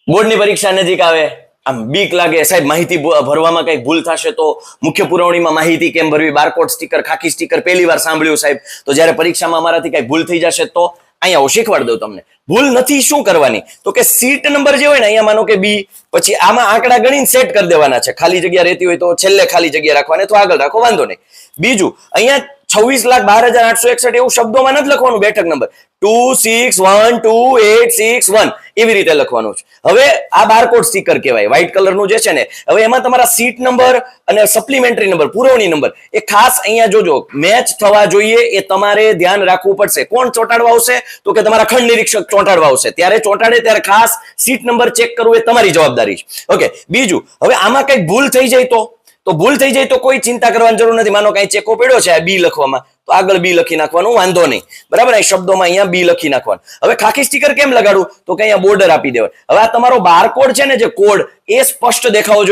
બોર્ડની પરીક્ષા નજીક આવે, આમ બીક લાગે સાહેબ માહિતી ભરવામાં કઈક ભૂલ થશે તો, મુખ્ય પુરવણીમાં માહિતી કેમ ભરવી, બારકોડ સ્ટીકર, ખાકી સ્ટીકર પહેલી વાર સાંભળ્યું સાહેબ, તો જ્યારે પરીક્ષામાં અમારાથી કઈક ભૂલ થઈ જશે તો અહીંયા હું શીખવાડી દઉં તમને. ભૂલ નથી શું કરવાની, તો કે સીટ નંબર જે હોય ને અહીંયા માનો કે બી, પછી આમાં આંકડા ગણીને સેટ કરી દેવાના છે. ખાલી જગ્યા રહેતી હોય તો છેલ્લે ખાલી જગ્યા રાખવાની, તો આગળ રાખો, વાંધો નહીં. બીજું અહીંયા 26,12,861 એવું શબ્દોમાં નથી લખવાનું બેઠક નંબર, 2612861 એવી રીતે લખવાનું છે. હવે આ બારકોડ સ્ટીકર કહેવાય, વ્હાઇટ કલરનું જે છે ને. હવે એમાં તમારા સીટ નંબર અને સપ્લિમેન્ટરી નંબર, પુરવણી નંબર, એ ખાસ અહીંયા જોજો મેચ થવા જોઈએ, એ તમારે ધ્યાન રાખવું પડશે. કોણ ચોંટાડવા આવશે, તો કે તમારા ખંડ નિરીક્ષક ચોંટાડવા આવશે. ત્યારે ચોંટાડે ત્યારે ખાસ સીટ નંબર ચેક કરવું એ તમારી જવાબદારી છે. ઓકે. બીજું, હવે આમાં કઈક ભૂલ થઈ જાય તો ભૂલ થઈ જાય તો કોઈ ચિંતા કરવાની જરૂર નથી. માનો કઈ ચેકો પડ્યો છે બી લખવામાં, તો આગળ બી લખી નાખવાનું, વાંધો નહીં, બરાબર. એ શબ્દોમાં અહીંયા બી લખી નાખવાનું. હવે ખાકી સ્ટીકર કેમ લગાડવું, તો કે અહીંયા બોર્ડર આપી દેવાનું. હવે આ તમારો બારકોડ છે ને, જે કોડ, એ સ્પષ્ટ દેખાવો જોઈએ.